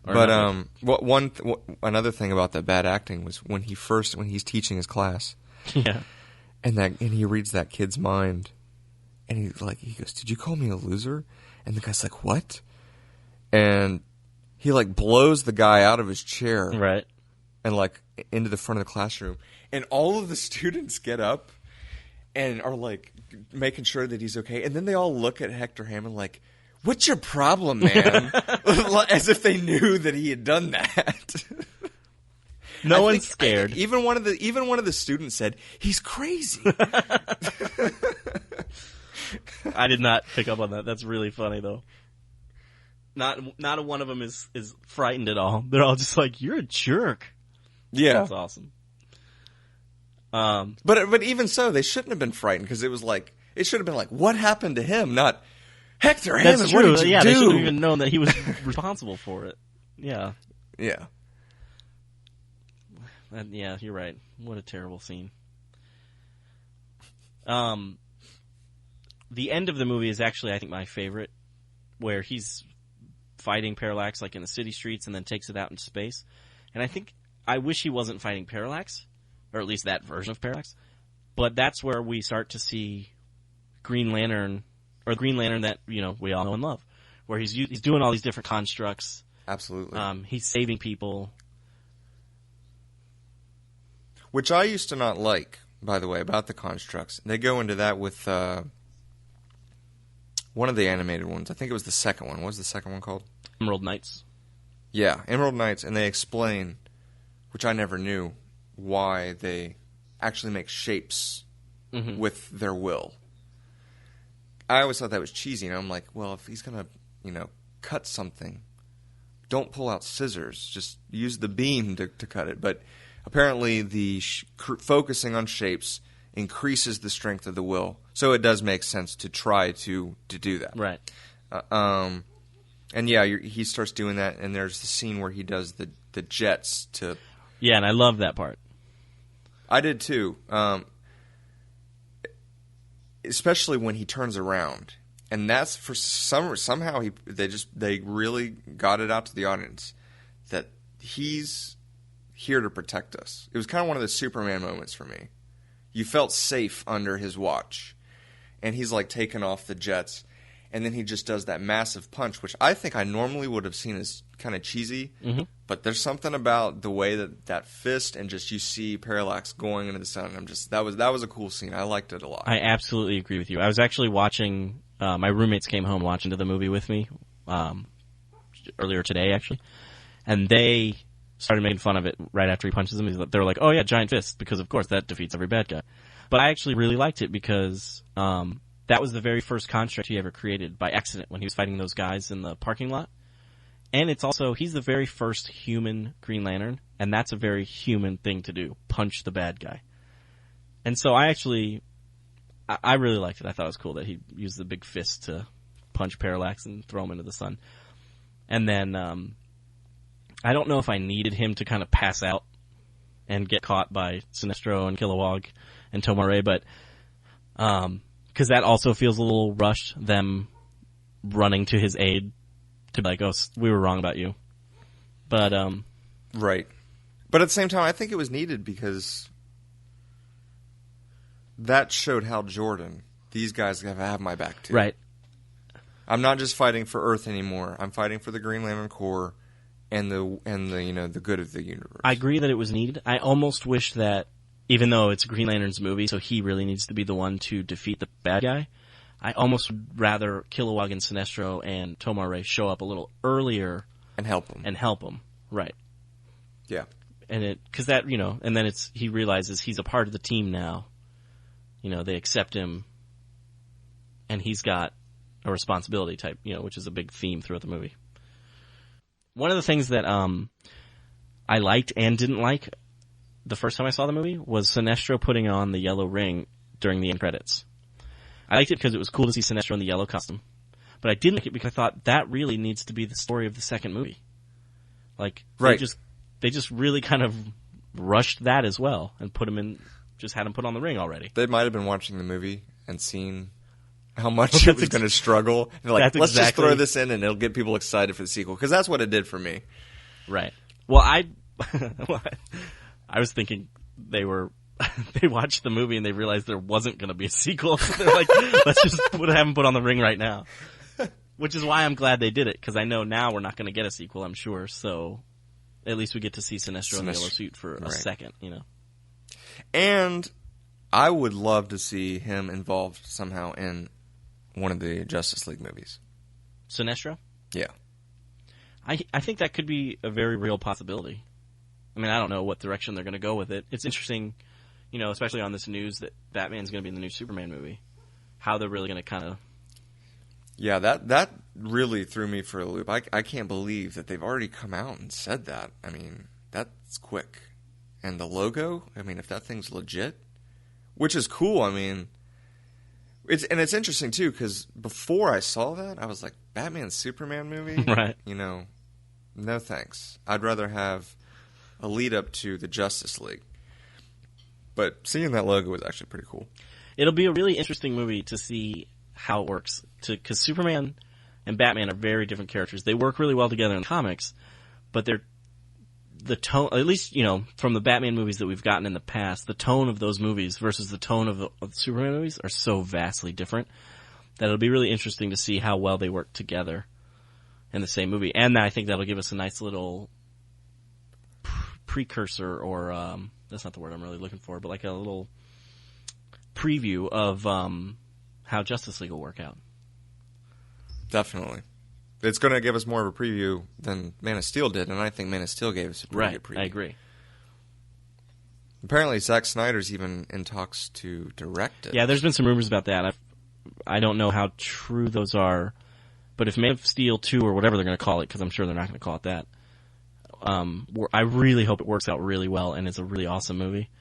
Or But nothing. another thing about that bad acting was when he's teaching his class, Yeah. and he reads that kid's mind, and he goes, "Did you call me a loser?" And the guy's like, "What?" And he blows the guy out of his chair, Right. and into the front of the classroom, and all of the students get up and are making sure that he's okay, and then they all look at Hector Hammond like, "What's your problem, man?" As if they knew that he had done that. No one's scared. Even one of the students said, "He's crazy." I did not pick up on that. That's really funny, though. Not a one of them is frightened at all. They're all just like, "You're a jerk." Yeah, that's awesome. But even so, they shouldn't have been frightened because it should have been what happened to him, not Hector Hammond. That's true. What did you yeah, do? They shouldn't have even known that he was responsible for it. Yeah. Yeah. Yeah, you're right. What a terrible scene. The end of the movie is actually, I think, my favorite, where he's fighting Parallax in the city streets and then takes it out into space. And I wish he wasn't fighting Parallax, or at least that version of Parallax. But that's where we start to see Green Lantern, or Green Lantern that we all know and love, where he's doing all these different constructs. Absolutely. He's saving people. Which I used to not like, by the way, about the constructs. They go into that with one of the animated ones. I think it was the second one. What was the second one called? Emerald Knights. Yeah, Emerald Knights, and they explain, which I never knew, why they actually make shapes with their will. I always thought that was cheesy, and I'm like, well, if he's going to, cut something, don't pull out scissors. Just use the beam to cut it. But apparently the focusing on shapes increases the strength of the will. So it does make sense to try to do that. Right. And yeah, he starts doing that, and there's the scene where he does the jets to... Yeah, and I love that part. I did too. Especially when he turns around. And that's for somehow they really got it out to the audience that he's here to protect us. It was kind of one of the Superman moments for me. You felt safe under his watch. And he's taking off the jets. And then he just does that massive punch, which I think I normally would have seen as kind of cheesy. Mm-hmm. But there's something about the way that fist and just you see Parallax going into the sun. That was a cool scene. I liked it a lot. I absolutely agree with you. I was actually watching. My roommates came home watching the movie with me earlier today, actually, and they started making fun of it right after he punches him. They were like, "Oh yeah, giant fist," because of course that defeats every bad guy. But I actually really liked it because that was the very first construct he ever created by accident when he was fighting those guys in the parking lot. And it's also, he's the very first human Green Lantern, and that's a very human thing to do, punch the bad guy. And so I really liked it. I thought it was cool that he used the big fist to punch Parallax and throw him into the sun. And then, I don't know if I needed him to kind of pass out and get caught by Sinestro and Kilowog and Tomare, but, because that also feels a little rushed, them running to his aid to be like, "Oh, we were wrong about you." But right. But at the same time, I think it was needed because that showed Hal Jordan, these guys have my back too. Right. I'm not just fighting for Earth anymore. I'm fighting for the Green Lantern Corps and the good of the universe. I agree that it was needed. I almost wish that, even though it's Green Lantern's movie, so he really needs to be the one to defeat the bad guy, I almost would rather Kilowog and Sinestro and Tomare show up a little earlier and help him. Right. Yeah. And because that, and then he realizes he's a part of the team now. They accept him, and he's got a responsibility type, which is a big theme throughout the movie. One of the things that I liked and didn't like the first time I saw the movie was Sinestro putting on the yellow ring during the end credits. I liked it because it was cool to see Sinestro in the yellow costume. But I didn't like it because I thought that really needs to be the story of the second movie. Right. They just really kind of rushed that as well and had him put on the ring already. They might have been watching the movie and seen how much it was going to struggle. And like, let's just throw this in and it'll get people excited for the sequel. Because that's what it did for me. Right. Well, I was thinking they watched the movie and they realized there wasn't going to be a sequel. So they're like, let's just have them put on the ring right now. Which is why I'm glad they did it, because I know now we're not going to get a sequel, I'm sure. So at least we get to see Sinestro in the yellow suit for a second, you know. And I would love to see him involved somehow in one of the Justice League movies. Sinestro? Yeah. I think that could be a very real possibility. I mean, I don't know what direction they're going to go with it. It's interesting, you know, especially on this news that Batman's going to be in the new Superman movie. How they're really going to kind of... Yeah, that really threw me for a loop. I can't believe that they've already come out and said that. I mean, that's quick. And the logo, I mean, if that thing's legit, which is cool, I mean, it's interesting too, because before I saw that, I was like, Batman Superman movie? Right. You know, no thanks. I'd rather have a lead up to the Justice League. But seeing that logo was actually pretty cool. It'll be a really interesting movie to see how it works, because Superman and Batman are very different characters. They work really well together in the comics, but the tone, at least, you know, from the Batman movies that we've gotten in the past, the tone of those movies versus the tone of the Superman movies are so vastly different that it'll be really interesting to see how well they work together in the same movie. And I think that'll give us a nice little precursor, or that's not the word I'm really looking for, but like a little preview of how Justice League will work out. Definitely. It's going to give us more of a preview than Man of Steel did, and I think Man of Steel gave us a pretty good preview. I agree. Apparently, Zack Snyder's even in talks to direct it. Yeah, there's been some rumors about that. I don't know how true those are, but if Man of Steel 2, or whatever they're going to call it, because I'm sure they're not going to call it that, I really hope it works out really well and it's a really awesome movie.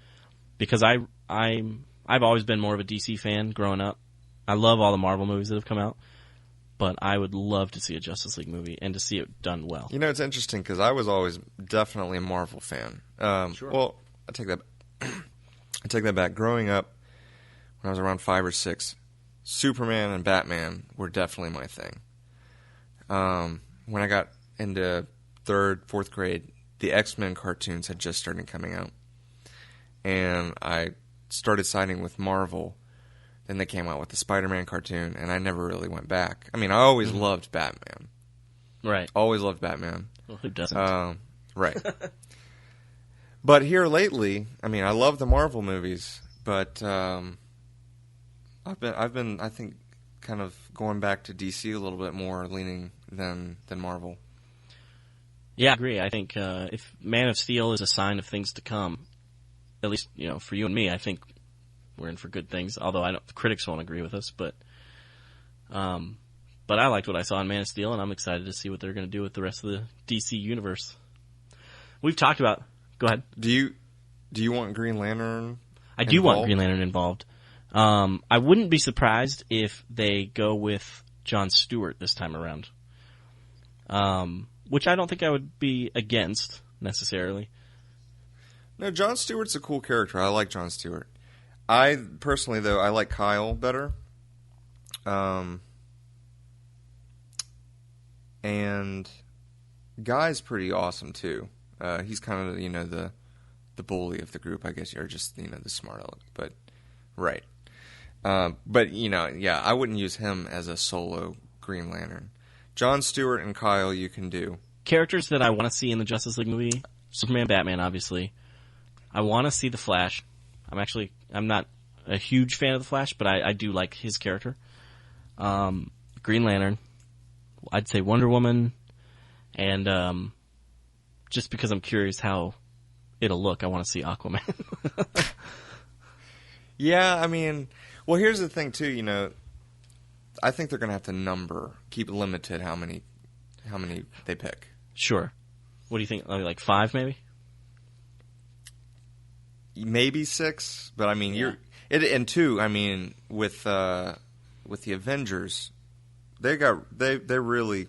Because I've always been more of a DC fan growing up. I love all the Marvel movies that have come out, but I would love to see a Justice League movie and to see it done well. You know, it's interesting because I was always definitely a Marvel fan. Sure. Well, I take that back. Growing up, when I was around 5 or 6, Superman and Batman were definitely my thing. When I got into 3rd, 4th grade, the X-Men cartoons had just started coming out, and I started siding with Marvel. Then they came out with the Spider-Man cartoon, and I never really went back. I mean, I always loved Batman. Right. Always loved Batman. Well, who doesn't? Right. But here lately, I mean, I love the Marvel movies, but I've been, I think, kind of going back to DC a little bit more, leaning than Marvel. Yeah, I agree. I think if Man of Steel is a sign of things to come, at least, you know, for you and me, I think we're in for good things. Although the critics won't agree with us, but I liked what I saw in Man of Steel, and I'm excited to see what they're going to do with the rest of the DC universe. We've talked about. Go ahead. Do you want Green Lantern? I do want Green Lantern involved. I wouldn't be surprised if they go with Jon Stewart this time around. Which I don't think I would be against necessarily. No, Jon Stewart's a cool character. I like Jon Stewart. I personally, though, I like Kyle better. And Guy's pretty awesome too. He's kind of, you know, the bully of the group, I guess, or just, you know, the smart aleck. But right. But you know, yeah, I wouldn't use him as a solo Green Lantern. Jon Stewart and Kyle, you can do. Characters that I want to see in the Justice League movie: Superman, Batman, obviously. I want to see the Flash. I'm not a huge fan of the Flash, but I do like his character. Green Lantern. I'd say Wonder Woman. And just because I'm curious how it'll look, I want to see Aquaman. Yeah, I mean, well, here's the thing, too, you know. I think they're going to have to keep it limited how many they pick. Sure. What do you think? Like 5, maybe? Maybe 6, but I mean, and 2. I mean, with the Avengers, they really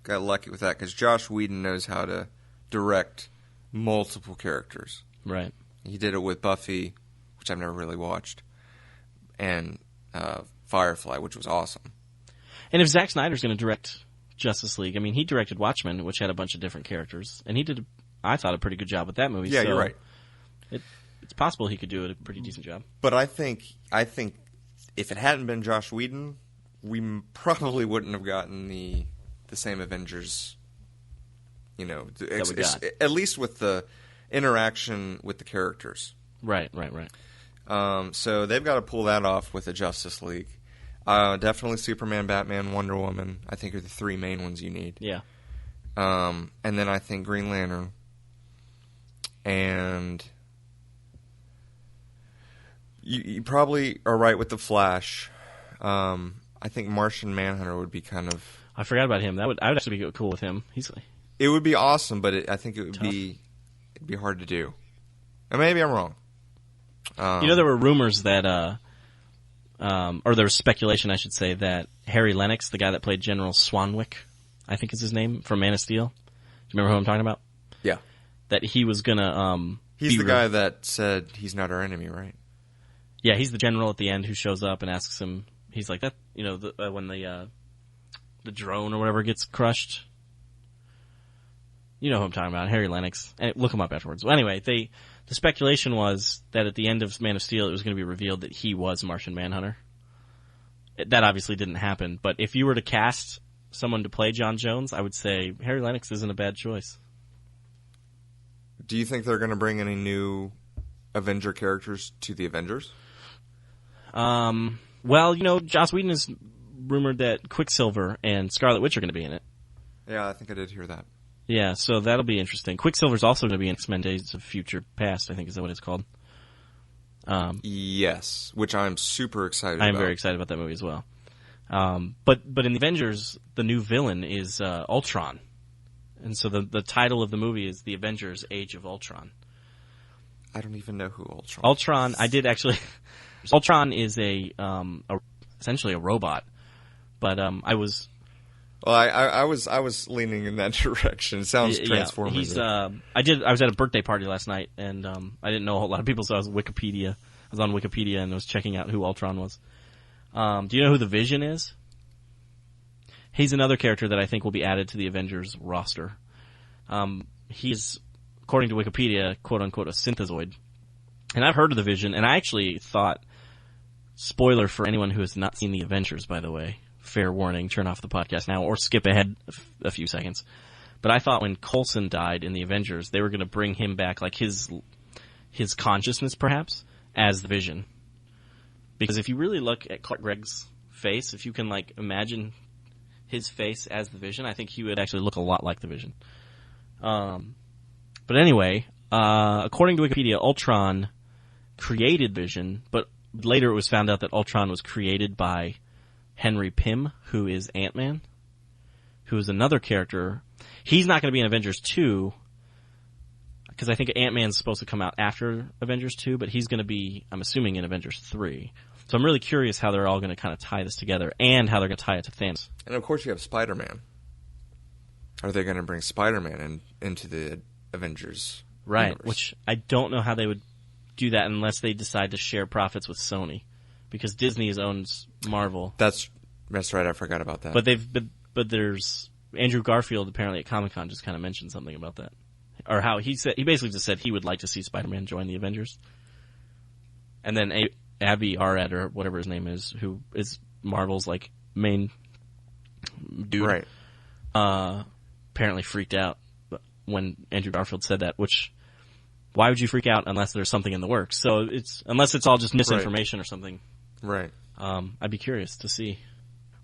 got lucky with that because Joss Whedon knows how to direct multiple characters. Right. He did it with Buffy, which I've never really watched, and Firefly, which was awesome. And if Zack Snyder's going to direct Justice League, I mean, he directed Watchmen, which had a bunch of different characters, and he did, I thought, a pretty good job with that movie. Yeah, so you're right. It's possible he could do a pretty decent job. But I think if it hadn't been Joss Whedon, we probably wouldn't have gotten the same Avengers. You know, at least with the interaction with the characters. Right. So they've got to pull that off with the Justice League. Definitely Superman, Batman, Wonder Woman, I think are the three main ones you need. Yeah. And then I think Green Lantern. And you probably are right with the Flash. I think Martian Manhunter would be kind of... I forgot about him. I would actually be cool with him. It would be awesome, but I think it'd be hard to do. And maybe I'm wrong. There were rumors that, or there was speculation, I should say, that Harry Lennox, the guy that played General Swanwick, I think is his name, from Man of Steel. Do you remember who I'm talking about? Yeah. That he was gonna, he's the guy that said he's not our enemy, right? Yeah, he's the general at the end who shows up and asks him, he's like, that, when the drone or whatever gets crushed. You know who I'm talking about, Harry Lennox. And look him up afterwards. Well, anyway, the speculation was that at the end of Man of Steel, it was going to be revealed that he was Martian Manhunter. That obviously didn't happen, but if you were to cast someone to play John Jones, I would say Harry Lennox isn't a bad choice. Do you think they're going to bring any new Avenger characters to the Avengers? Well, Joss Whedon is rumored that Quicksilver and Scarlet Witch are going to be in it. Yeah, I think I did hear that. Yeah, so that'll be interesting. Quicksilver's also going to be in X-Men Days of Future Past, I think is that what it's called. Yes, which I'm super excited about. I'm very excited about that movie as well. But in the Avengers, the new villain is Ultron. And so the title of the movie is The Avengers Age of Ultron. I don't even know who Ultron is. Ultron, I did actually... Ultron is essentially a robot. But I was... Well, I was leaning in that direction. It sounds transformative. Yeah, I was at a birthday party last night, and I didn't know a whole lot of people, so I was on Wikipedia and was checking out who Ultron was. Do you know who the Vision is? He's another character that I think will be added to the Avengers roster. He's, according to Wikipedia, quote-unquote, a synthezoid. And I've heard of the Vision, and I actually thought, spoiler for anyone who has not seen the Avengers, by the way, fair warning, turn off the podcast now or skip ahead a few seconds. But I thought when Coulson died in the Avengers, they were going to bring him back, like his consciousness, perhaps, as the Vision. Because if you really look at Clark Gregg's face, if you can imagine his face as the Vision, I think he would actually look a lot like the Vision. But anyway, according to Wikipedia, Ultron created Vision, but later it was found out that Ultron was created by Henry Pym, who is Ant-Man, who is another character. He's not going to be in Avengers 2, because I think Ant-Man's supposed to come out after Avengers 2, but he's going to be, I'm assuming, in Avengers 3. So I'm really curious how they're all going to kind of tie this together, and how they're going to tie it to Thanos. And of course you have Spider-Man. Are they going to bring Spider-Man into the Avengers universe? Which I don't know how they would do that unless they decide to share profits with Sony. Because Disney owns Marvel. That's right. I forgot about that. But there's Andrew Garfield apparently at Comic-Con just kind of mentioned something about that, or how he basically just said he would like to see Spider-Man join the Avengers. And then Avi Arad, or whatever his name is, who is Marvel's main dude, right? Apparently freaked out when Andrew Garfield said that. Which, why would you freak out unless there's something in the works? So unless it's all just misinformation or something. Right. I'd be curious to see.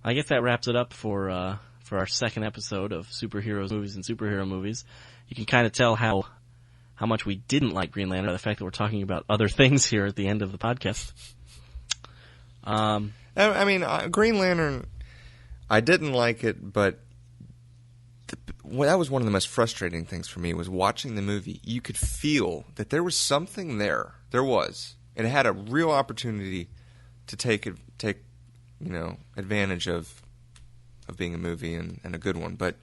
I guess that wraps it up for our second episode of Superheroes Movies and Superhero Movies. You can kind of tell how much we didn't like Green Lantern by the fact that we're talking about other things here at the end of the podcast. I mean, Green Lantern, I didn't like it, but that was one of the most frustrating things for me, was watching the movie. You could feel that there was something there. There was. And it had a real opportunity to take advantage of being a movie and a good one, but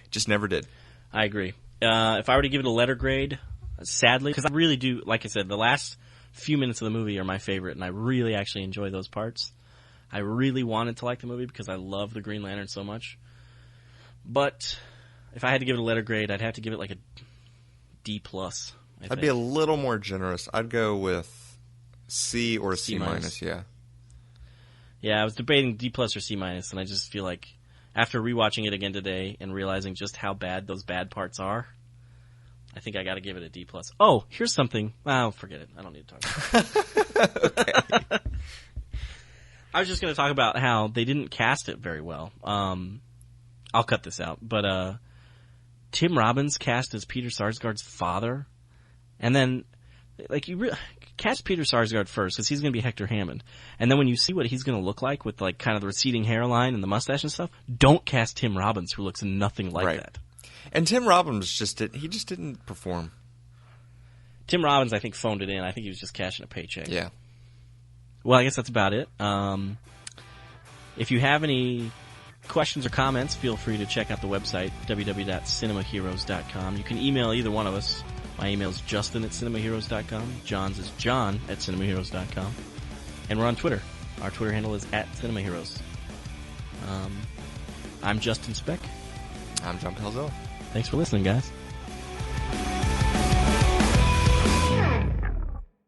just never did. I agree. If I were to give it a letter grade, sadly, because I really do, like I said, the last few minutes of the movie are my favorite, and I really actually enjoy those parts. I really wanted to like the movie because I love the Green Lantern so much. But if I had to give it a letter grade, I'd have to give it like a D+. I'd be a little more generous. I'd go with C or C minus. Yeah. Yeah, I was debating D+ or C-, and I just feel like after rewatching it again today and realizing just how bad those bad parts are, I think I got to give it a D+. Oh, here's something. Oh, forget it. I don't need to talk about it. Okay. I was just going to talk about how they didn't cast it very well. I'll cut this out, but Tim Robbins cast as Peter Sarsgaard's father, and then like cast Peter Sarsgaard first because he's going to be Hector Hammond, and then when you see what he's going to look like with like kind of the receding hairline and the mustache and stuff, don't cast Tim Robbins, who looks nothing like that. And Tim Robbins just didn't perform. Tim Robbins, I think, phoned it in. I think he was just cashing a paycheck. Yeah. Well, I guess that's about it. If you have any questions or comments, feel free to check out the website, www.cinemaheroes.com. You can email either one of us. My email is justin@cinemaheroes.com. John's is john@cinemaheroes.com. And we're on Twitter. Our Twitter handle is @cinemaheroes. I'm Justin Speck. I'm John Pelzo. Thanks for listening, guys.